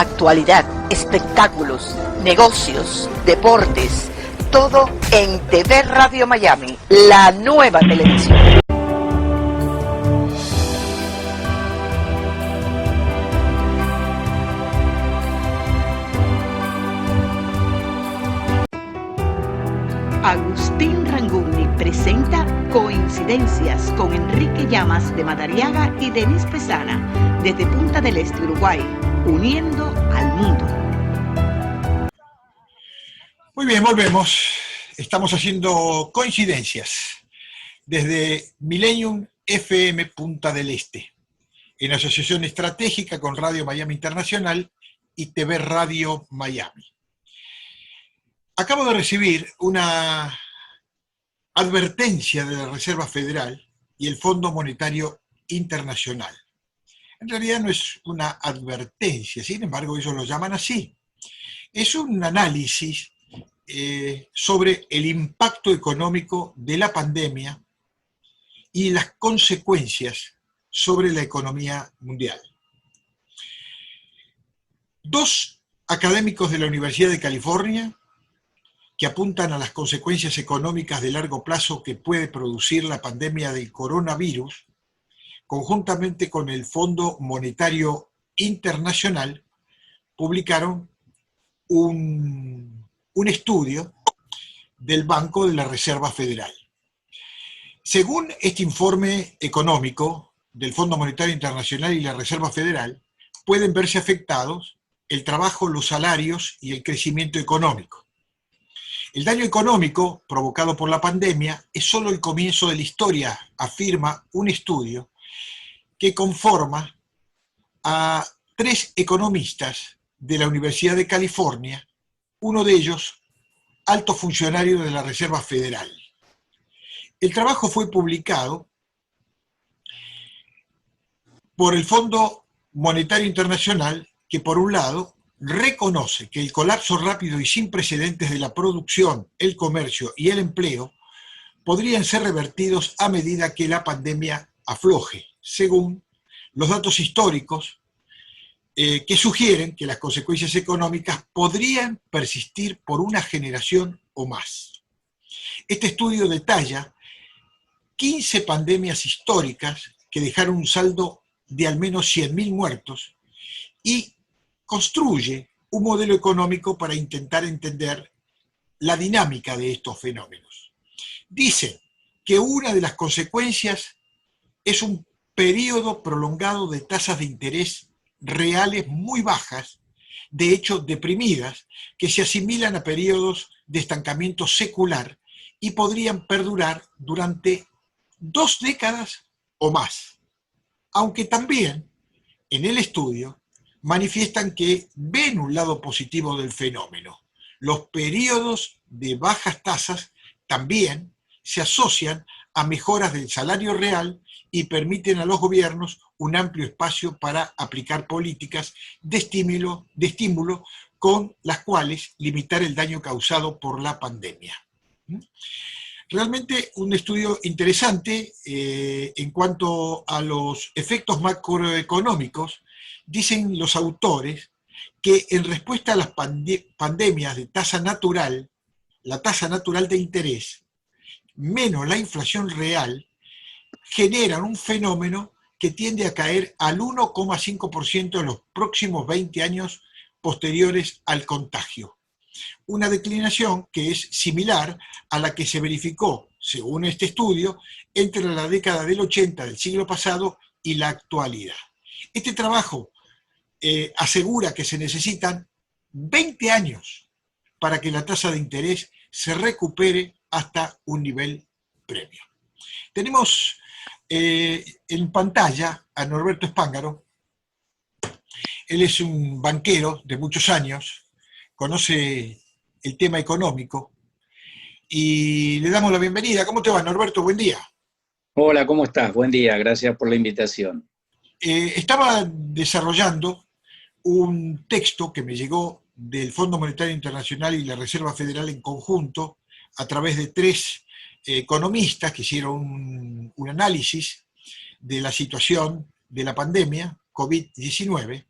actualidad, espectáculos, negocios, deportes, todo en TV Radio Miami, la nueva televisión. Agustín Ranguni presenta Coincidencias con Enrique Llamas de Madariaga y Denise Pesana desde Punta del Este, Uruguay, uniendo al mundo. Muy bien, volvemos. Estamos haciendo Coincidencias desde Millennium FM Punta del Este, en asociación estratégica con Radio Miami Internacional y TV Radio Miami. Acabo de recibir una advertencia de la Reserva Federal y el Fondo Monetario Internacional. En realidad no es una advertencia, sin embargo ellos lo llaman así. Es un análisis sobre el impacto económico de la pandemia y las consecuencias sobre la economía mundial. Dos académicos de la Universidad de California que apuntan a las consecuencias económicas de largo plazo que puede producir la pandemia del coronavirus, conjuntamente con el Fondo Monetario Internacional, publicaron un estudio del Banco de la Reserva Federal. Según este informe económico del Fondo Monetario Internacional y la Reserva Federal, pueden verse afectados el trabajo, los salarios y el crecimiento económico. El daño económico provocado por la pandemia es solo el comienzo de la historia, afirma un estudio que conforma a 3 economistas de la Universidad de California, uno de ellos alto funcionario de la Reserva Federal. El trabajo fue publicado por el Fondo Monetario Internacional, que por un lado reconoce que el colapso rápido y sin precedentes de la producción, el comercio y el empleo podrían ser revertidos a medida que la pandemia afloje, según los datos históricos que sugieren que las consecuencias económicas podrían persistir por una generación o más. Este estudio detalla 15 pandemias históricas que dejaron un saldo de al menos 100.000 muertos y construye un modelo económico para intentar entender la dinámica de estos fenómenos. Dice que una de las consecuencias es un periodo prolongado de tasas de interés reales muy bajas, de hecho deprimidas, que se asimilan a periodos de estancamiento secular y podrían perdurar durante 2 décadas o más. Aunque también en el estudio manifiestan que ven un lado positivo del fenómeno. Los periodos de bajas tasas también se asocian a mejoras del salario real y permiten a los gobiernos un amplio espacio para aplicar políticas de estímulo con las cuales limitar el daño causado por la pandemia. Realmente un estudio interesante en cuanto a los efectos macroeconómicos. Dicen los autores que en respuesta a las pandemias de tasa natural, la tasa natural de interés, menos la inflación real, generan un fenómeno que tiende a caer al 1,5% en los próximos 20 años posteriores al contagio. Una declinación que es similar a la que se verificó, según este estudio, entre la década del 80 del siglo pasado y la actualidad. Este trabajo asegura que se necesitan 20 años para que la tasa de interés se recupere hasta un nivel previo. Tenemos en pantalla a Norberto Spángaro. Él es un banquero de muchos años, conoce el tema económico y le damos la bienvenida. ¿Cómo te va, Norberto? Buen día. Hola, ¿cómo estás? Buen día, gracias por la invitación. Estaba desarrollando un texto que me llegó del Fondo Monetario Internacional y la Reserva Federal en conjunto, a través de 3 economistas que hicieron un análisis de la situación de la pandemia COVID-19,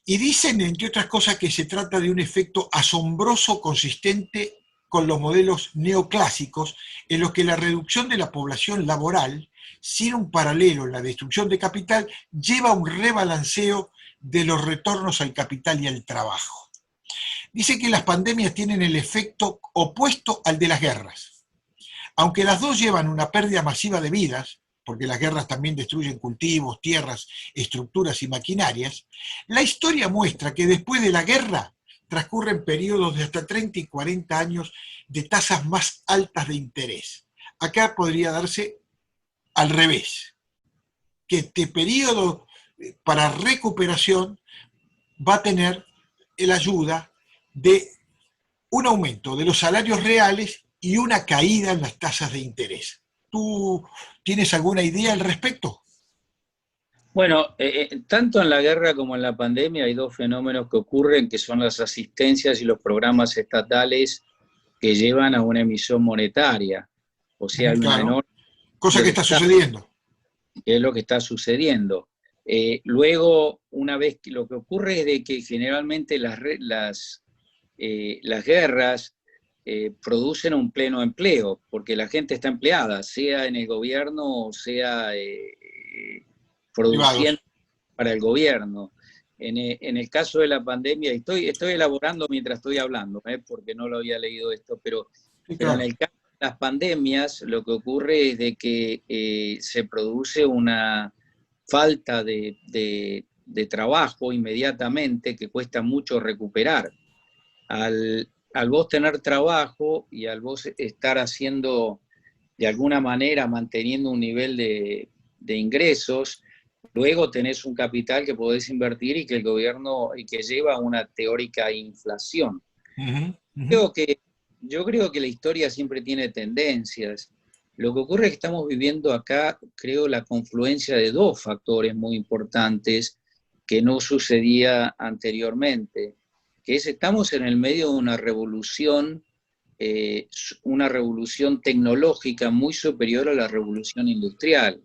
Y dicen, entre otras cosas, que se trata de un efecto asombroso consistente con los modelos neoclásicos, en los que la reducción de la población laboral, sin un paralelo en la destrucción de capital, lleva a un rebalanceo de los retornos al capital y al trabajo. Dice que las pandemias tienen el efecto opuesto al de las guerras. Aunque las dos llevan una pérdida masiva de vidas, porque las guerras también destruyen cultivos, tierras, estructuras y maquinarias, la historia muestra que después de la guerra transcurren periodos de hasta 30 y 40 años de tasas más altas de interés. Acá podría darse al revés, que este periodo para recuperación va a tener la ayuda de un aumento de los salarios reales y una caída en las tasas de interés. ¿Tú tienes alguna idea al respecto? Bueno, tanto en la guerra como en la pandemia hay dos fenómenos que ocurren, que son las asistencias y los programas estatales que llevan a una emisión monetaria. O sea, hay una Claro, enorme... cosa que está sucediendo. Que es lo que está sucediendo. Luego, una vez que lo que ocurre es de que generalmente las guerras producen un pleno empleo, porque la gente está empleada, sea en el gobierno o sea produciendo Privados. para el gobierno. En el caso de la pandemia, estoy elaborando mientras estoy hablando, porque no lo había leído esto, pero Sí, en claro. el caso de las pandemias, lo que ocurre es de que se produce una falta de trabajo inmediatamente que cuesta mucho recuperar. Al vos tener trabajo y al vos estar haciendo, de alguna manera, manteniendo un nivel de ingresos, luego tenés un capital que podés invertir y que el gobierno, y que lleva a una teórica inflación. Yo creo que la historia siempre tiene tendencias. Lo que ocurre es que estamos viviendo acá, creo, la confluencia de dos factores muy importantes que no sucedía anteriormente, que es estamos en el medio de una revolución tecnológica muy superior a la revolución industrial,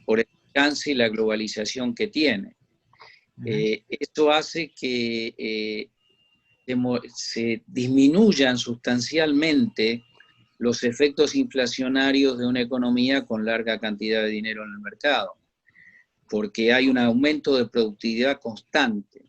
por el alcance y la globalización que tiene. Esto hace que se disminuyan sustancialmente los efectos inflacionarios de una economía con larga cantidad de dinero en el mercado, porque hay un aumento de productividad constante.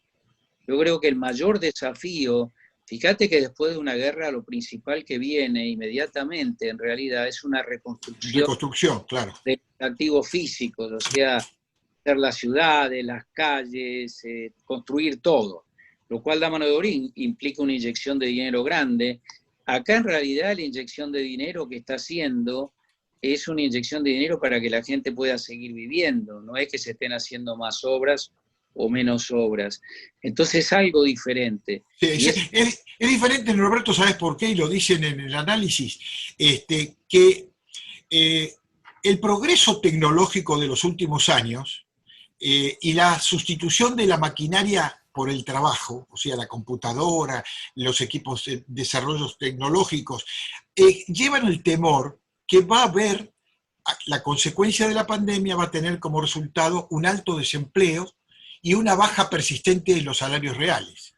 Yo creo que el mayor desafío, fíjate que después de una guerra lo principal que viene inmediatamente en realidad es una Reconstrucción, claro. de activos físicos, o sea, hacer las ciudades, las calles, construir todo, lo cual da mano de obra implica una inyección de dinero grande. Acá en realidad la inyección de dinero que está haciendo es una inyección de dinero para que la gente pueda seguir viviendo, no es que se estén haciendo más obras o menos obras. Entonces es algo diferente. Sí, es diferente, Norberto, ¿sabes por qué? Y lo dicen en el análisis, que el progreso tecnológico de los últimos años y la sustitución de la maquinaria por el trabajo, o sea, la computadora, los equipos de desarrollos tecnológicos, llevan el temor que va a haber, la consecuencia de la pandemia va a tener como resultado un alto desempleo y una baja persistente de los salarios reales.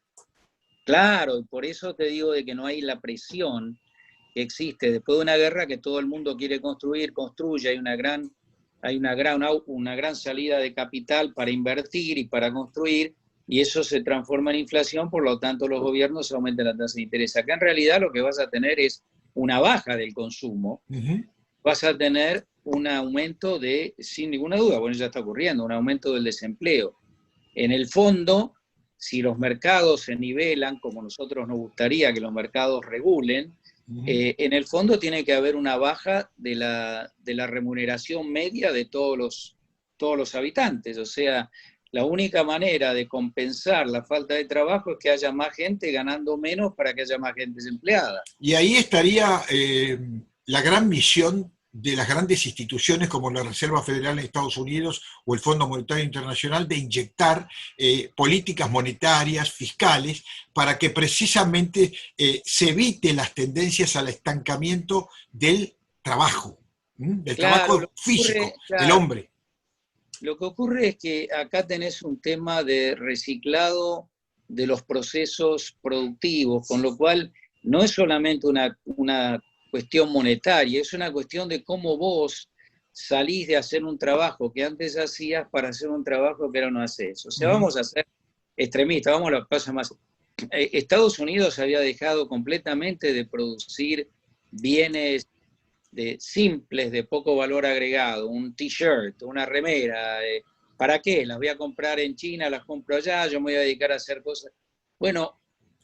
Claro, y por eso te digo de que no hay la presión que existe después de una guerra, que todo el mundo quiere construir, construye, hay una gran salida de capital para invertir y para construir, y eso se transforma en inflación, por lo tanto los gobiernos aumentan la tasa de interés. Acá en realidad lo que vas a tener es una baja del consumo, vas a tener un aumento sin ninguna duda, bueno, ya está ocurriendo, un aumento del desempleo. En el fondo, si los mercados se nivelan, como nosotros nos gustaría que los mercados regulen, en el fondo tiene que haber una baja de la remuneración media de todos los habitantes. O sea, la única manera de compensar la falta de trabajo es que haya más gente ganando menos para que haya más gente desempleada. Y ahí estaría la gran misión de las grandes instituciones como la Reserva Federal de Estados Unidos o el Fondo Monetario Internacional de inyectar políticas monetarias, fiscales, para que precisamente se evite las tendencias al estancamiento del trabajo, del trabajo físico, del hombre. Lo que ocurre es que acá tenés un tema de reciclado de los procesos productivos, con lo cual no es solamente una cuestión monetaria, es una cuestión de cómo vos salís de hacer un trabajo que antes hacías para hacer un trabajo que ahora no haces. O sea, vamos a ser extremistas, vamos a las cosas más... Estados Unidos había dejado completamente de producir bienes simples, de poco valor agregado, un t-shirt, una remera, ¿para qué? Las voy a comprar en China, las compro allá, yo me voy a dedicar a hacer cosas. Bueno,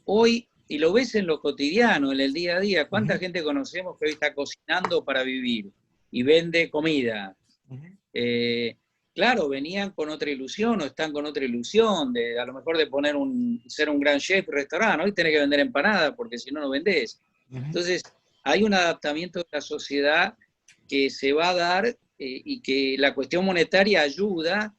hoy, y lo ves en lo cotidiano, en el día a día, ¿cuánta gente conocemos que hoy está cocinando para vivir y vende comida? Claro, venían con otra ilusión o están con otra ilusión, de a lo mejor de ser un gran chef de restaurante. Hoy tenés que vender empanadas porque si no, no vendés. Entonces, hay un adaptamiento de la sociedad que se va a dar y que la cuestión monetaria ayuda,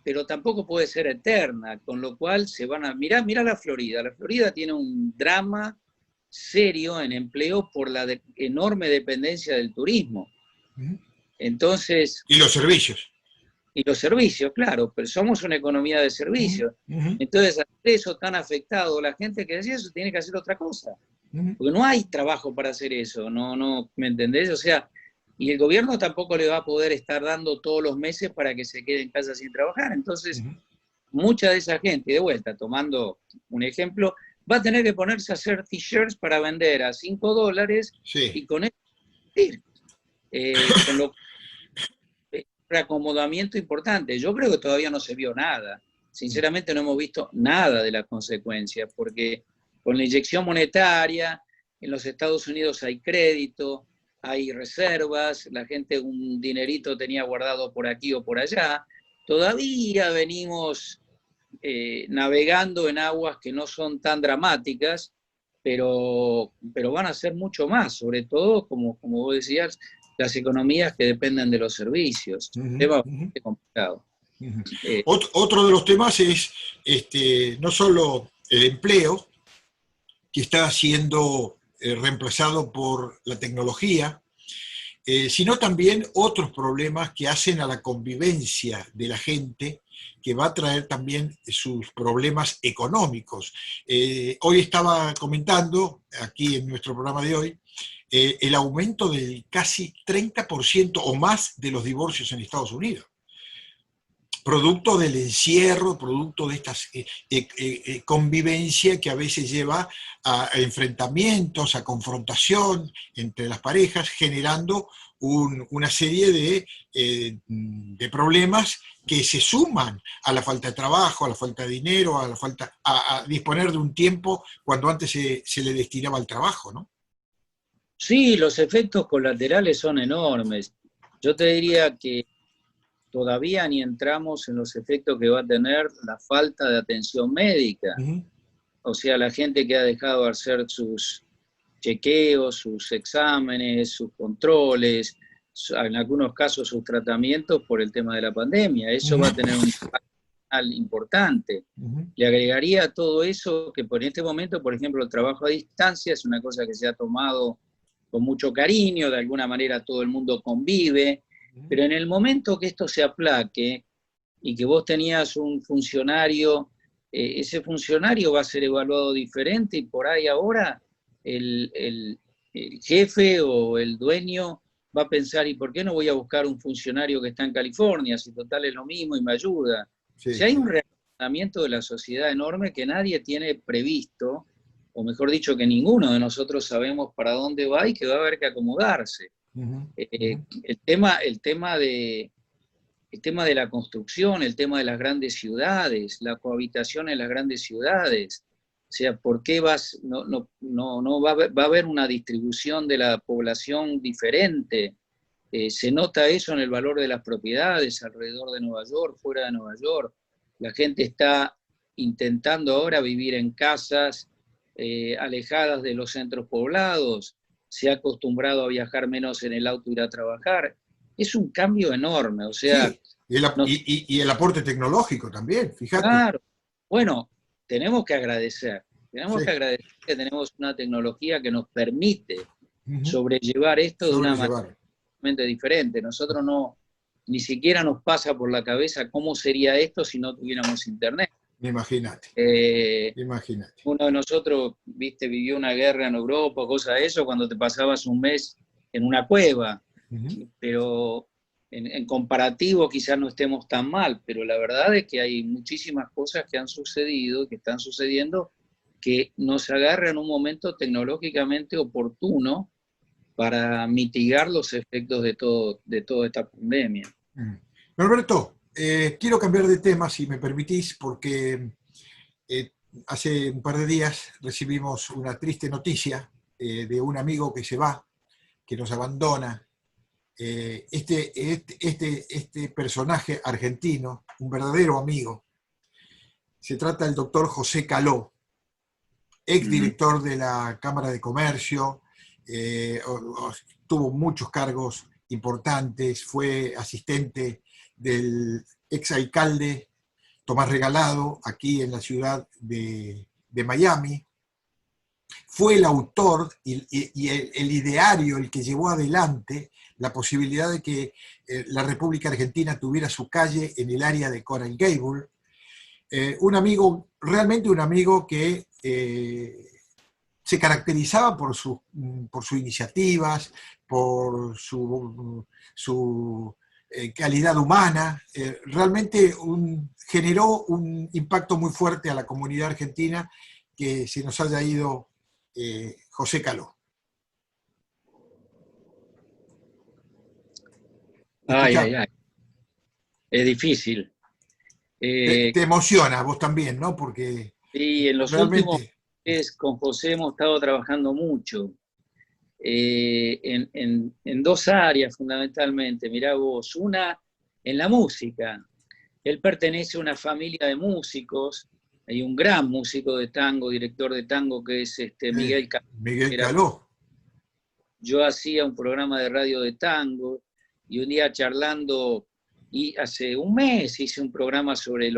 pero tampoco puede ser eterna, con lo cual se van a... Mirá la Florida. La Florida tiene un drama serio en empleo por la enorme dependencia del turismo. Entonces... Y los servicios. Y los servicios, claro, pero somos una economía de servicios. Entonces, al ser eso tan afectado, la gente que decía eso tiene que hacer otra cosa. Porque no hay trabajo para hacer eso, no, ¿me entendés? O sea, y el gobierno tampoco le va a poder estar dando todos los meses para que se quede en casa sin trabajar. Entonces, mucha de esa gente, de vuelta, tomando un ejemplo, va a tener que ponerse a hacer t-shirts para vender a $5 y con eso con lo reacomodamiento importante. Yo creo que todavía no se vio nada. Sinceramente no hemos visto nada de las consecuencias, porque con la inyección monetaria, en los Estados Unidos hay crédito, hay reservas, la gente un dinerito tenía guardado por aquí o por allá. Todavía venimos navegando en aguas que no son tan dramáticas, pero van a ser mucho más, sobre todo, como vos decías, las economías que dependen de los servicios. Tema bastante complicado. Otro de los temas es no solo el empleo, que está siendo reemplazado por la tecnología, sino también otros problemas que hacen a la convivencia de la gente, que va a traer también sus problemas económicos. Hoy estaba comentando, aquí en nuestro programa de hoy, el aumento del casi 30% o más de los divorcios en Estados Unidos. Producto del encierro, producto de esta convivencia que a veces lleva a enfrentamientos, a confrontación entre las parejas, generando una serie de problemas que se suman a la falta de trabajo, a la falta de dinero, a disponer de un tiempo cuando antes se le destinaba al trabajo, ¿no? Sí, los efectos colaterales son enormes. Yo te diría que todavía ni entramos en los efectos que va a tener la falta de atención médica. O sea, la gente que ha dejado de hacer sus chequeos, sus exámenes, sus controles, en algunos casos sus tratamientos por el tema de la pandemia. Eso va a tener un impacto importante. Le agregaría a todo eso que por este momento, por ejemplo, el trabajo a distancia es una cosa que se ha tomado con mucho cariño, de alguna manera todo el mundo convive, pero en el momento que esto se aplaque y que vos tenías un funcionario, ese funcionario va a ser evaluado diferente y por ahí ahora el jefe o el dueño va a pensar, ¿y por qué no voy a buscar un funcionario que está en California? Si total es lo mismo y me ayuda. Sí. Si hay un reaccionamiento de la sociedad enorme que nadie tiene previsto, o mejor dicho, que ninguno de nosotros sabemos para dónde va y que va a haber que acomodarse. El tema de la construcción, el tema de las grandes ciudades, la cohabitación en las grandes ciudades, o sea, ¿por qué no va a haber una distribución de la población diferente? Se nota eso en el valor de las propiedades alrededor de Nueva York, fuera de Nueva York. La gente está intentando ahora vivir en casas alejadas de los centros poblados, se ha acostumbrado a viajar menos en el auto, ir a trabajar. Es un cambio enorme, o sea... Sí. Y el aporte tecnológico también, fíjate. Claro. Bueno, tenemos que agradecer que tenemos una tecnología que nos permite sobrellevar esto de una manera diferente. Nosotros no ni siquiera nos pasa por la cabeza cómo sería esto si no tuviéramos internet. Imagínate. Imagínate. Uno de nosotros, viste, vivió una guerra en Europa, cosa de eso, cuando te pasabas un mes en una cueva. Pero en comparativo quizás no estemos tan mal, pero la verdad es que hay muchísimas cosas que han sucedido, que están sucediendo, que nos agarran en un momento tecnológicamente oportuno para mitigar los efectos de toda esta pandemia. Norberto, quiero cambiar de tema, si me permitís, porque hace un par de días recibimos una triste noticia de un amigo que se va, que nos abandona. Este personaje argentino, un verdadero amigo, se trata del doctor José Caló, exdirector de la Cámara de Comercio, tuvo muchos cargos importantes, fue asistente del exalcalde Tomás Regalado aquí en la ciudad de Miami, fue el autor y el ideario el que llevó adelante la posibilidad de que la República Argentina tuviera su calle en el área de Coral Gable. Un amigo, realmente un amigo que se caracterizaba por sus iniciativas, por su calidad humana, realmente generó un impacto muy fuerte a la comunidad argentina que se nos haya ido José Caló. Ay. Es difícil. Te emociona vos también, ¿no? Porque sí, en los últimos meses con José hemos estado trabajando mucho. En dos áreas fundamentalmente. Mirá vos, una en la música. Él pertenece a una familia de músicos. Hay un gran músico de tango, director de tango, que es Miguel Caló. Miguel Caló. Yo hacía un programa de radio de tango y un día charlando, y hace un mes hice un programa sobre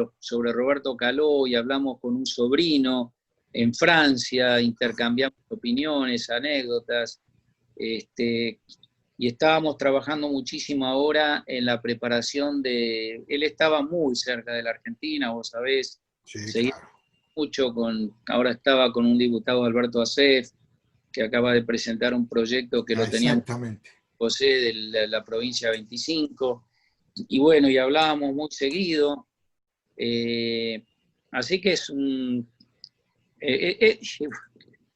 Roberto Caló y hablamos con un sobrino en Francia, intercambiamos opiniones, anécdotas, y estábamos trabajando muchísimo ahora en la preparación de... Él estaba muy cerca de la Argentina, vos sabés, sí, seguía claro. mucho ahora estaba con un diputado, Alberto Acef, que acaba de presentar un proyecto que lo teníamos José de la provincia 25, y bueno, y hablábamos muy seguido, así que es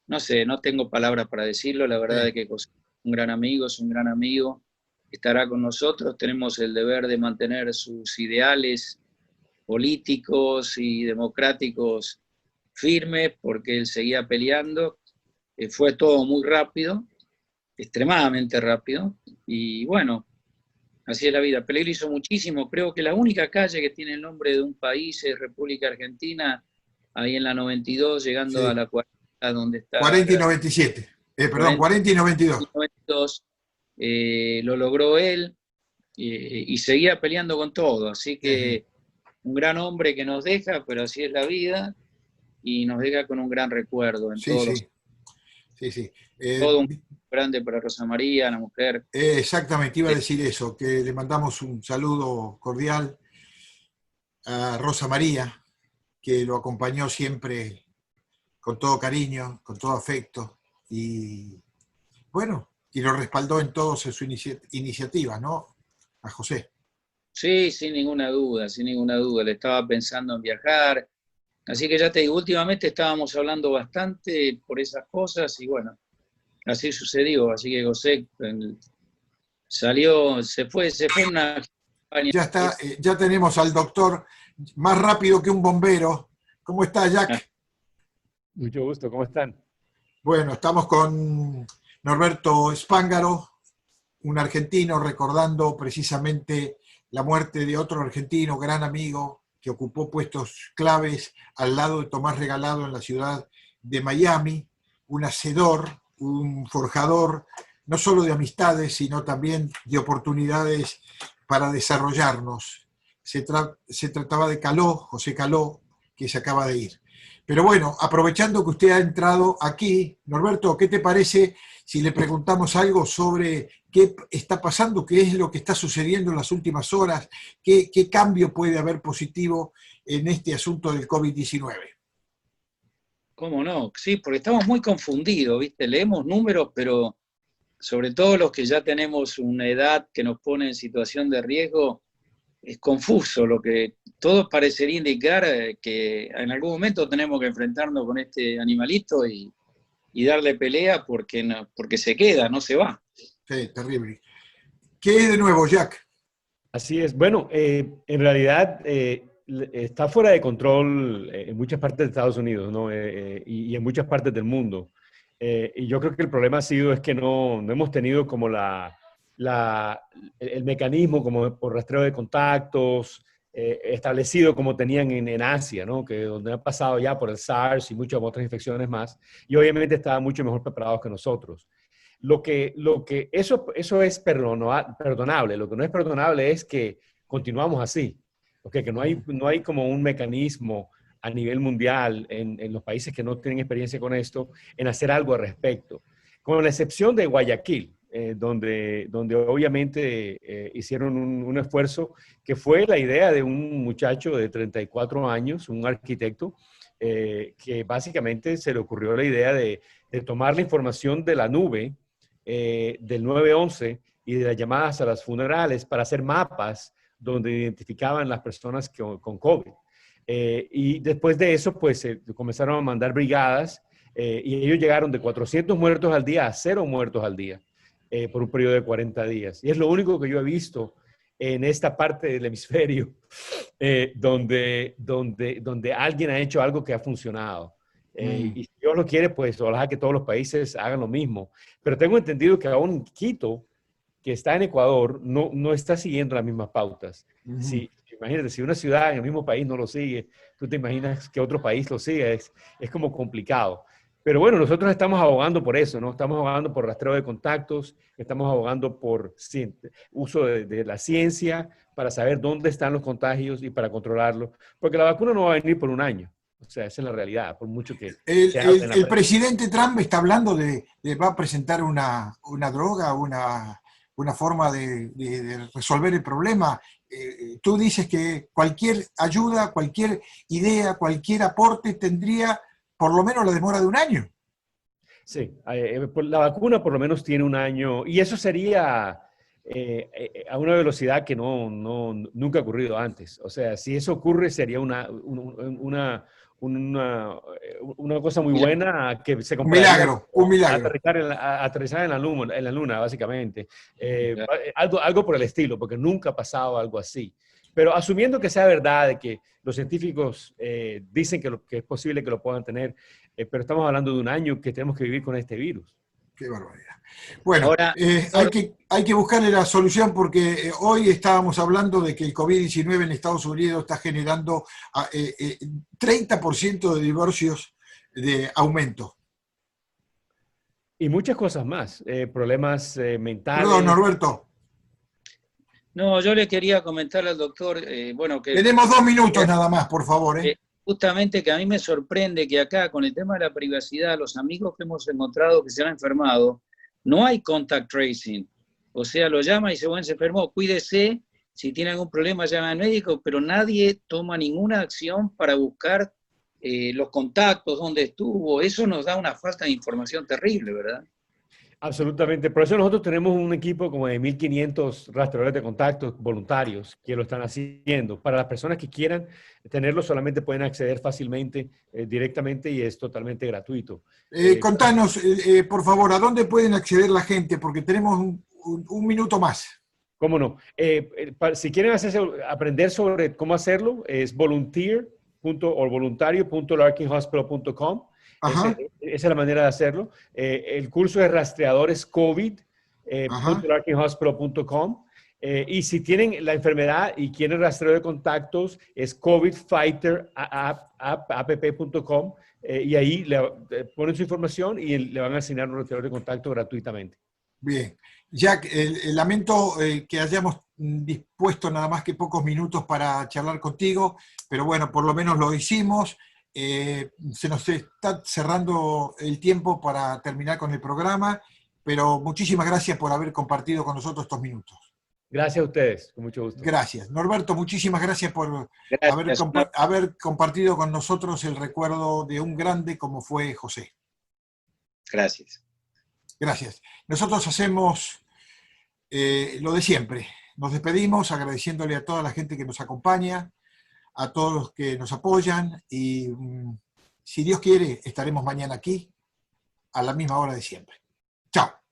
no sé, no tengo palabras para decirlo, la verdad es que José es un gran amigo, estará con nosotros, tenemos el deber de mantener sus ideales políticos y democráticos firmes, porque él seguía peleando, fue todo muy rápido, extremadamente rápido, y bueno, así es la vida. Pero él hizo muchísimo, creo que la única calle que tiene el nombre de un país es República Argentina, ahí en la 92, llegando a la 40, donde está... 40 y 97, perdón, 40 y 92. 92 lo logró él, y seguía peleando con todo, así que un gran hombre que nos deja, pero así es la vida, y nos deja con un gran recuerdo en todos los... Sí. Todo un grande para Rosa María, la mujer. Exactamente, iba a decir eso, que le mandamos un saludo cordial a Rosa María, que lo acompañó siempre con todo cariño, con todo afecto, y bueno, y lo respaldó en todas sus iniciativas, ¿no? A José. Sí, sin ninguna duda, le estaba pensando en viajar, así que ya te digo, últimamente estábamos hablando bastante por esas cosas, y bueno, así sucedió, así que José salió, se fue una... Ya está, ya tenemos al doctor más rápido que un bombero. ¿Cómo está, Jack? Mucho gusto, ¿cómo están? Bueno, estamos con Norberto Spángaro, un argentino, recordando precisamente la muerte de otro argentino, gran amigo, que ocupó puestos claves al lado de Tomás Regalado en la ciudad de Miami, un hacedor, un forjador, no solo de amistades, sino también de oportunidades para desarrollarnos. Se trataba de Caló, José Caló, que se acaba de ir. Pero bueno, aprovechando que usted ha entrado aquí, Norberto, ¿qué te parece si le preguntamos algo sobre qué está pasando, qué es lo que está sucediendo en las últimas horas, qué cambio puede haber positivo en este asunto del COVID-19? ¿Cómo no? Sí, porque estamos muy confundidos, ¿viste? Leemos números, pero sobre todo los que ya tenemos una edad que nos pone en situación de riesgo, es confuso. Lo que todo parecería indicar que en algún momento tenemos que enfrentarnos con este animalito y darle pelea porque, porque se queda, no se va. Sí, terrible. ¿Qué es de nuevo, Jack? Así es. Bueno, en realidad está fuera de control en muchas partes de Estados Unidos, ¿no? Y en muchas partes del mundo. Y yo creo que el problema ha sido es que no hemos tenido como el mecanismo como por rastreo de contactos establecido como tenían en Asia, ¿no? Que donde han pasado ya por el SARS y muchas otras infecciones más. Y obviamente estaban mucho mejor preparados que nosotros. Eso es perdonable. Lo que no es perdonable es que continuamos así. Okay, que no hay como un mecanismo a nivel mundial en los países que no tienen experiencia con esto en hacer algo al respecto. Con la excepción de Guayaquil, donde obviamente hicieron un esfuerzo que fue la idea de un muchacho de 34 años, un arquitecto, que básicamente se le ocurrió la idea de tomar la información de la nube del 911 y de las llamadas a las funerales para hacer mapas donde identificaban las personas con COVID. Y después de eso, pues comenzaron a mandar brigadas y ellos llegaron de 400 muertos al día a 0 muertos al día por un periodo de 40 días. Y es lo único que yo he visto en esta parte del hemisferio donde alguien ha hecho algo que ha funcionado. Y si Dios lo quiere, pues ojalá que todos los países hagan lo mismo. Pero tengo entendido que aún Quito, que está en Ecuador, no está siguiendo las mismas pautas. Imagínate, si una ciudad en el mismo país no lo sigue, tú te imaginas que otro país lo siga, es como complicado. Pero bueno, nosotros estamos abogando por eso, ¿no? Estamos abogando por rastreo de contactos, estamos abogando por uso de la ciencia para saber dónde están los contagios y para controlarlo, porque la vacuna no va a venir por un año. O sea, esa es la realidad, por mucho que el presidente Trump está hablando va a presentar una droga, una forma de resolver el problema. Tú dices que cualquier ayuda, cualquier idea, cualquier aporte tendría por lo menos la demora de un año. Sí, la vacuna por lo menos tiene un año y eso sería a una velocidad que nunca ha ocurrido antes. O sea, si eso ocurre sería una cosa muy buena que se compararía un milagro. Aterrizar en la luna, básicamente. Algo por el estilo, porque nunca ha pasado algo así. Pero asumiendo que sea verdad, de que los científicos dicen que es posible que lo puedan tener, pero estamos hablando de un año que tenemos que vivir con este virus. Qué barbaridad. Bueno, ahora, hay que buscarle la solución porque hoy estábamos hablando de que el COVID-19 en Estados Unidos está generando 30% de divorcios de aumento. Y muchas cosas más, problemas mentales. Perdón, Norberto. No, yo le quería comentar al doctor, bueno, que... Tenemos 2 minutos nada más, por favor. Justamente que a mí me sorprende que acá, con el tema de la privacidad, los amigos que hemos encontrado que se han enfermado, no hay contact tracing. O sea, lo llama y dice, bueno, se enfermó, cuídese, si tiene algún problema llama al médico, pero nadie toma ninguna acción para buscar los contactos, dónde estuvo. Eso nos da una falta de información terrible, ¿verdad? Absolutamente. Por eso nosotros tenemos un equipo como de 1.500 rastreadores de contactos voluntarios que lo están haciendo. Para las personas que quieran tenerlo, solamente pueden acceder fácilmente, directamente, y es totalmente gratuito. Contanos, por favor, ¿a dónde pueden acceder la gente? Porque tenemos un minuto más. ¿Cómo no? Si quieren aprender sobre cómo hacerlo, es voluntario.larkinhospital.com. Esa es la manera de hacerlo. El curso de rastreadores COVID.larkinhospital.com. Y si tienen la enfermedad y quieren rastreo de contactos, es covidfighterapp.com. Y ahí ponen su información y le van a asignar un rastreador de contacto gratuitamente. Bien. Jack, lamento que hayamos dispuesto nada más que pocos minutos para charlar contigo, pero bueno, por lo menos lo hicimos. Se nos está cerrando el tiempo para terminar con el programa, pero muchísimas gracias por haber compartido con nosotros estos minutos. Gracias a ustedes, con mucho gusto. Gracias. Norberto, muchísimas gracias por haber compartido con nosotros el recuerdo de un grande como fue José. Gracias. Gracias. Nosotros hacemos lo de siempre. Nos despedimos agradeciéndole a toda la gente que nos acompaña, a todos los que nos apoyan y si Dios quiere estaremos mañana aquí a la misma hora de siempre. Chao.